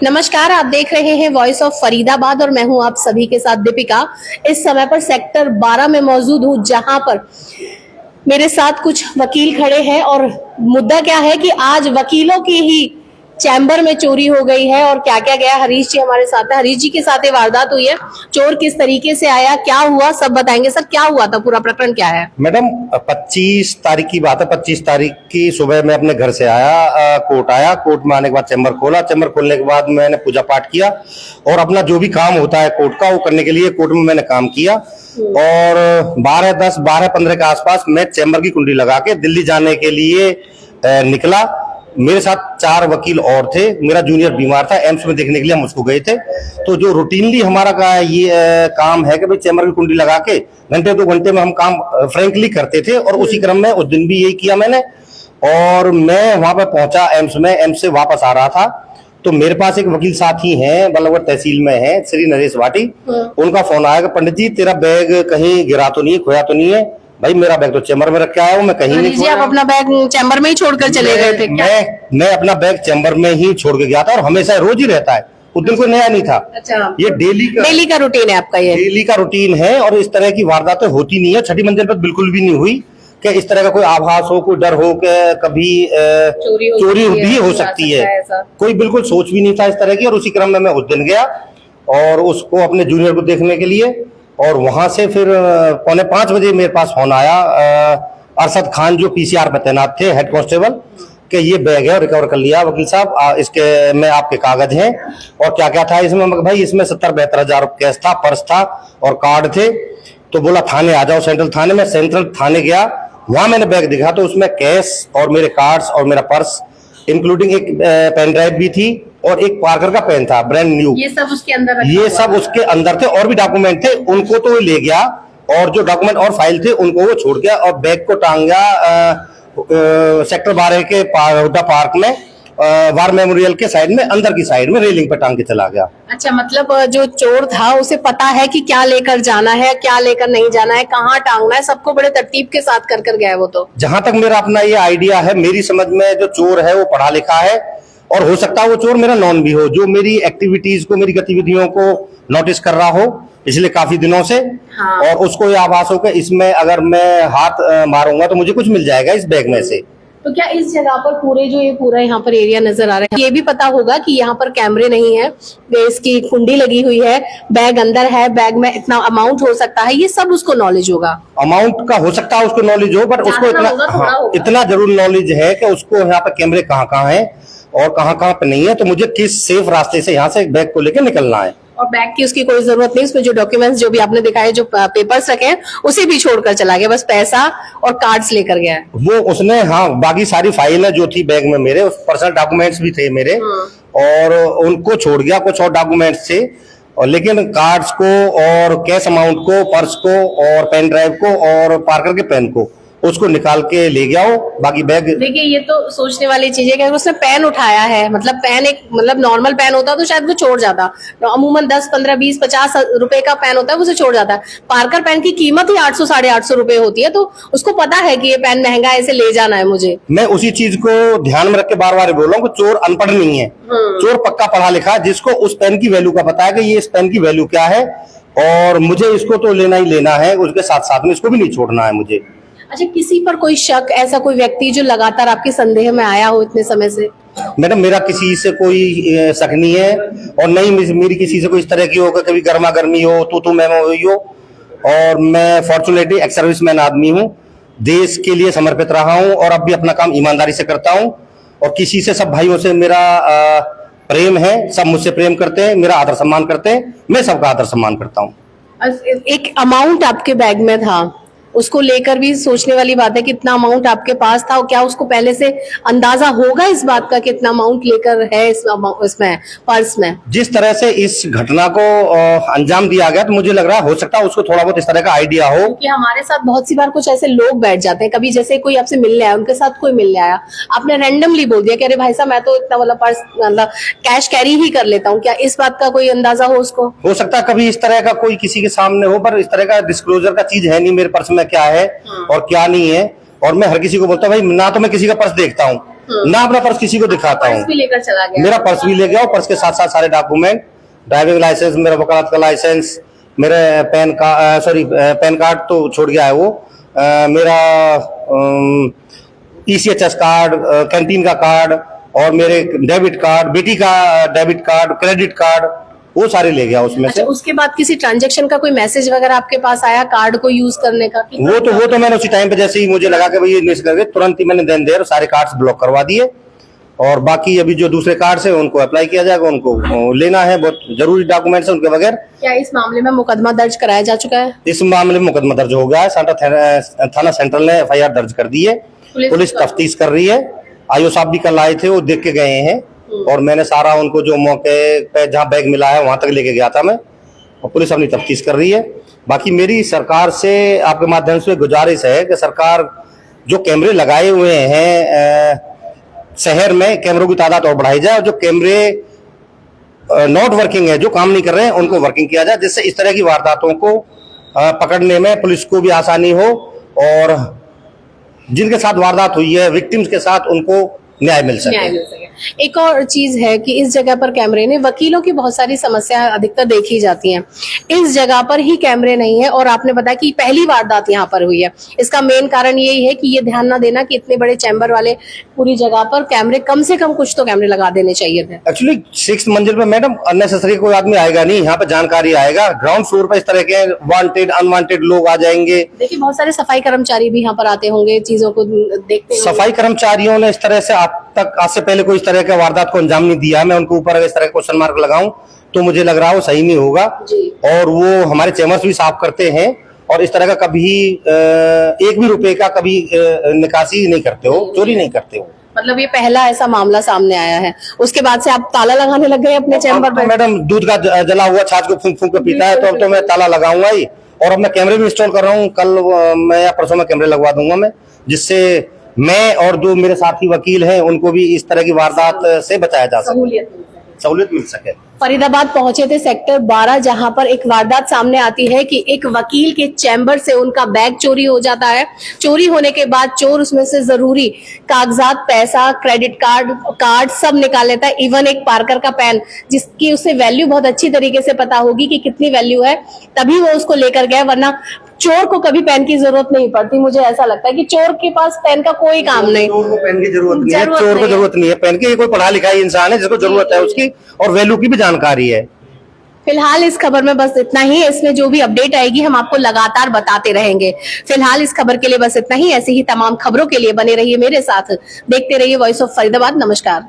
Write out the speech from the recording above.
नमस्कार, आप देख रहे हैं वॉइस ऑफ फरीदाबाद और मैं हूं आप सभी के साथ दीपिका। इस समय पर सेक्टर 12 में मौजूद हूं, जहां पर मेरे साथ कुछ वकील खड़े हैं और मुद्दा क्या है कि आज वकीलों की ही चैम्बर में चोरी हो गई है और क्या क्या गया। हरीश जी हमारे साथ है, हरीश जी के साथ ये वारदात हुई है। चोर किस तरीके से आया, क्या हुआ, सब बताएंगे। सर, क्या हुआ था, पूरा प्रकरण क्या है? मैडम, 25 तारीख की बात है। 25 तारीख की सुबह मैं अपने घर से आया, कोर्ट आया। कोर्ट में आने के बाद चैम्बर खोला। चैम्बर खोलने के बाद मैंने पूजा पाठ किया और अपना जो भी काम होता है कोर्ट का, वो करने के लिए कोर्ट में मैंने काम किया। और 12:10 12:15 के आसपास मैं चैम्बर की कुंडी लगा के दिल्ली जाने के लिए निकला। मेरे साथ 4 वकील और थे। मेरा जूनियर बीमार था, एम्स में देखने के लिए हम उसको गए थे। तो जो रूटीनली हमारा का ये काम है कि भाई चैम्बर की कुंडी लगा के घंटे 2 घंटे में हम काम फ्रेंकली करते थे, और उसी क्रम में उस दिन भी यही किया मैंने। और मैं वहां पे पहुंचा एम्स में, एम्स से वापस आ रहा था तो मेरे पास एक वकील साथी हैं, बल्लभगढ़ तहसील में है, श्री नरेश भाटी। उनका फोन आया कि पंडित जी, तेरा बैग कहीं गिरा तो नहीं, खोया तो नहीं है? भाई, मेरा बैग तो चैम्बर में रख के आया हूँ, मैं कहीं नहीं खोया। आप अपना बैग चैम्बर में ही छोड़कर चले गए थे क्या? मैं अपना बैग चैम्बर में ही छोड़ के गया था, और हमेशा रोज ही रहता है, उस दिन कोई नया नहीं था। अच्छा, ये डेली का रूटीन है आपका? ये डेली का रूटीन है, और इस तरह की वारदातें होती नहीं है। छठी मंजिल पर बिल्कुल भी नहीं हुई कि इस तरह का कोई आभास हो, कोई डर हो कि कभी चोरी भी हो सकती है। कोई बिल्कुल सोच भी नहीं था इस तरह की। और उसी क्रम में मैं उस दिन गया और उसको, अपने जूनियर को देखने के लिए। और वहां से फिर 4:45 बजे मेरे पास फोन आया अरशद खान, जो पीसीआर पे तैनात थे, हेड कांस्टेबल, कि ये बैग है, रिकवर कर लिया वकील साहब, इसके में आपके कागज हैं। और क्या क्या था इसमें? भाई, इसमें 70-72 हजार कैश था, पर्स था और कार्ड थे। तो बोला थाने आ जाओ, सेंट्रल थाने में। सेंट्रल थाने गया, वहां मैंने बैग देखा तो उसमें कैश और मेरे कार्ड्स और मेरा पर्स, इंक्लूडिंग एक पेन ड्राइव भी थी और एक पार्कर का पेन था, ब्रांड न्यू। ये सब उसके अंदर थे। और भी डॉक्यूमेंट थे, उनको तो ले गया, और जो डॉक्यूमेंट और फाइल थे उनको वो छोड़ गया, और बैग को टांग गया सेक्टर 12 के हुड्डा पार्क में, वार मेमोरियल के साइड में, अंदर की साइड में रेलिंग पे टांग के चला गया। अच्छा, मतलब जो चोर था उसे पता है कि क्या लेकर जाना है, क्या लेकर नहीं जाना है, कहाँ टांगना है, सबको बड़े तरतीब के साथ कर गया है वो। तो जहां तक मेरा अपना ये आइडिया है, मेरी समझ में जो चोर है वो पढ़ा लिखा है, और हो सकता है वो चोर मेरा नॉन भी हो, जो मेरी एक्टिविटीज को, मेरी गतिविधियों को नोटिस कर रहा हो पिछले काफी दिनों से। हाँ। और उसको ये आभास हो कि इसमें अगर मैं हाथ मारूंगा तो मुझे कुछ मिल जाएगा इस बैग में से। तो क्या इस जगह पर पूरा यहाँ पर एरिया नजर आ रहा है? ये भी पता होगा कि यहाँ पर कैमरे नहीं है, इसकी कुंडी लगी हुई है, बैग अंदर है, बैग में इतना अमाउंट हो सकता है, ये सब उसको नॉलेज होगा। अमाउंट का हो सकता है उसको नॉलेज हो, बट उसको इतना जरूर नॉलेज है कि उसको यहाँ पे कैमरे कहाँ कहाँ है और कहाँ कहाँ पे नहीं है, तो मुझे किस सेफ रास्ते से यहाँ से बैग को लेकर निकलना है। और बैग की उसकी कोई जरूरत नहीं, उसमें जो डॉक्यूमेंट्स जो भी आपने दिखाए, जो पेपर्स रखे हैं, उसे भी छोड़कर चला गया, बस पैसा और कार्ड्स लेकर गया। वो उसने, हाँ, बाकी सारी फाइलें जो थी बैग में मेरे, उस पर्सनल डॉक्यूमेंट्स भी थे मेरे, और उनको छोड़ गया। कुछ और डॉक्यूमेंट्स थे, और लेकिन कार्ड्स को और कैश अमाउंट को, पर्स को और पेन ड्राइव को और पार्कर के पेन को, उसको निकाल के ले गया हो। बाकी बैग, देखिए, ये तो सोचने वाली चीज है कि अगर उसने पेन उठाया है, मतलब पेन एक, मतलब नॉर्मल पेन होता तो शायद वो छोड़ जाता। तो अमूमन 10, 15, 20, 50 रुपए का पेन होता है, वो उसे छोड़ जाता है। पार्कर पेन की कीमत ही 800, 850 रुपए होती है, तो उसको पता है कि ये पेन महंगा है, इसे ले जाना है मुझे। मैं उसी चीज को ध्यान में रख के बार बार बोल रहा हूँ कि चोर अनपढ़ नहीं है, चोर पक्का पढ़ा लिखा है, जिसको उस पेन की वैल्यू का पता है कि ये इस पेन की वैल्यू क्या है, और मुझे इसको तो लेना ही लेना है, उसके साथ साथ में इसको भी नहीं छोड़ना है मुझे। अच्छा, किसी पर कोई शक, ऐसा कोई व्यक्ति जो लगातार आपके संदेह में आया हो इतने समय से? मैडम, मेरा किसी से कोई शक नहीं है, और नहीं मेरी किसी से कोई इस तरह की हो, कभी गर्मा गर्मी हो, तू मैं हुई हो। और मैं फॉर्चुनेटली एक्स सर्विसमैन आदमी हूँ, देश के लिए समर्पित रहा हूँ, और अब भी अपना काम ईमानदारी से करता हूँ। और किसी से, सब भाइयों से मेरा प्रेम है, सब मुझसे प्रेम करते हैं, मेरा आदर सम्मान करते हैं, मैं सबका आदर सम्मान करता हूँ। एक अमाउंट आपके बैग में था, उसको लेकर भी सोचने वाली बात है कि इतना अमाउंट आपके पास था, और क्या उसको पहले से अंदाजा होगा इस बात का कि इतना अमाउंट लेकर है इसमें पर्स में? जिस तरह से इस घटना को अंजाम दिया गया, तो मुझे लग रहा है हो सकता है उसको थोड़ा बहुत इस तरह का आइडिया हो। कि हमारे साथ बहुत सी बार कुछ ऐसे लोग बैठ जाते हैं, कभी जैसे कोई आपसे मिलने आया, उनके साथ कोई मिलने आया, आपने रैंडमली बोल दिया कि अरे भाई साहब, मैं तो इतना मतलब पर्स, मतलब कैश कैरी ही कर लेता हूँ, क्या इस बात का कोई अंदाजा हो उसको? हो सकता है कभी इस तरह का कोई किसी के सामने हो, पर इस तरह का डिस्क्लोजर का चीज है नहीं मेरे पर्स में, क्या है और क्या नहीं है। और मैं हर किसी को बोलता हूँ भाई, ना तो मैं किसी का पर्स देखता हूँ, ना अपना पर्स किसी को दिखाता पर्स भी हूँ। लेकर चला गया। मेरा पर्स भी ले गया और पर्स के साथ साथ सारे डॉक्यूमेंट, ड्राइविंग लाइसेंस, मेरा वकालत का लाइसेंस, मेरे पैन कार्ड तो छोड़ गया है वो, मेरा ECHS कार्ड, कैंटीन का कार्ड और मेरे डेबिट कार्ड, बेटी का डेबिट कार्ड, क्रेडिट कार्ड, वो सारे ले गया उसमें अच्छा, से। उसके बाद किसी ट्रांजैक्शन का कोई मैसेज वगैरह आपके पास आया कार्ड को यूज करने का कि वो तो मैंने उसी टाइम पे जैसे ही मुझे लगा कि भाई ये मिस कर गए, तुरंत ही मैंने देन देर सारे कार्ड्स ब्लॉक करवा दिए। और बाकी अभी जो दूसरे कार्ड्स है उनको अप्लाई किया जाएगा, उनको लेना है, बहुत जरूरी डॉक्यूमेंट्स है, उनके बगैर। क्या इस मामले में मुकदमा दर्ज कराया जा चुका है? इस मामले में मुकदमा दर्ज हो गया है, सांता थाना सेंट्रल ने FIR दर्ज कर दी है, पुलिस तफ्तीश कर रही है। आईओ साहब भी कल आए थे, वो देख के गए हैं और मैंने सारा उनको जो मौके पे जहाँ बैग मिला है वहां तक लेके गया था मैं, और पुलिस अपनी तफ्तीश कर रही है। बाकी मेरी सरकार से आपके माध्यम से गुजारिश है कि सरकार जो कैमरे लगाए हुए हैं शहर में, कैमरों की तादाद और बढ़ाई जाए, और जो कैमरे नॉट वर्किंग है, जो काम नहीं कर रहे हैं, उनको वर्किंग किया जाए, जिससे इस तरह की वारदातों को पकड़ने में पुलिस को भी आसानी हो और जिनके साथ वारदात हुई है, विक्टिम्स के साथ, उनको न्याय मिल सके। एक और चीज है कि इस जगह पर कैमरे ने, वकीलों की बहुत सारी समस्याएं अधिकतर देखी जाती हैं, इस जगह पर ही कैमरे नहीं है और आपने बताया कि पहली वारदात यहाँ पर हुई है। इसका मेन कारण यही है कि ये ध्यान ना देना कि इतने बड़े चैम्बर वाले पूरी जगह पर कैमरे, कम से कम कुछ तो कैमरे लगा देने चाहिए थे। एक्चुअली 6th मंजिल पे मैडम अननेसेसरी कोई आदमी आएगा नहीं, यहाँ पे जानकारी आएगा। ग्राउंड फ्लोर पे इस तरह के वांटेड अनवांटेड लोग आ जाएंगे। देखिए बहुत सारे सफाई कर्मचारी भी यहाँ पर आते होंगे, चीजों को देखते होंगे। सफाई कर्मचारियों ने इस तरह से आज से पहले कोई इस तरह के वारदात को अंजाम नहीं दिया। मैं उनको ऊपर इस तरह क्वेश्चन मार्क लगाऊं तो मुझे लग रहा है वो सही नहीं होगा। और वो हमारे चैम्बर्स भी साफ करते हैं और इस तरह का कभी 1 भी रुपए का कभी निकासी नहीं करते हो, चोरी नहीं करते हो। मतलब ये पहला ऐसा मामला सामने आया है, उसके बाद से आप ताला लगाने लग गए अपने चैम्बर में? मैडम दूध का जला हुआ छाछ को फूंक फूंक के पीता है, तो अब तो मैं ताला लगाऊंगा ही। और अब मैं कैमरे भी इंस्टॉल कर रहा हूँ, कल मैं या परसों में कैमरे लगवा दूंगा मैं, जिससे मैं और जो मेरे साथी वकील हैं उनको भी इस तरह की वारदात से बचाया जा सके, सहूलियत मिल सके। फरीदाबाद पहुंचे थे सेक्टर 12, जहां पर एक वारदात सामने आती है कि एक वकील के चैम्बर से उनका बैग चोरी हो जाता है। चोरी होने के बाद चोर उसमें से जरूरी कागजात, पैसा, क्रेडिट कार्ड सब निकाल लेता है, इवन एक पार्कर का पेन, जिसकी उसे वैल्यू बहुत अच्छी तरीके से पता होगी कि कितनी वैल्यू है, तभी वो उसको लेकर गया, वरना चोर को कभी पेन की जरूरत नहीं पड़ती। मुझे ऐसा लगता है कि चोर के पास पेन का कोई काम नहीं। चोर को पेन की जरूरत नहीं है, चोर को जरूरत नहीं है पेन की। ये कोई पढ़ा लिखा इंसान है जिसको जरूरत है उसकी, और वैल्यू की भी जानकारी है। फिलहाल इस खबर में बस इतना ही। इसमें जो भी अपडेट आएगी हम आपको लगातार बताते रहेंगे। फिलहाल इस खबर के लिए बस इतना ही। ऐसी ही तमाम खबरों के लिए बने रहिए मेरे साथ, देखते रहिए वॉइस ऑफ फरीदाबाद। नमस्कार।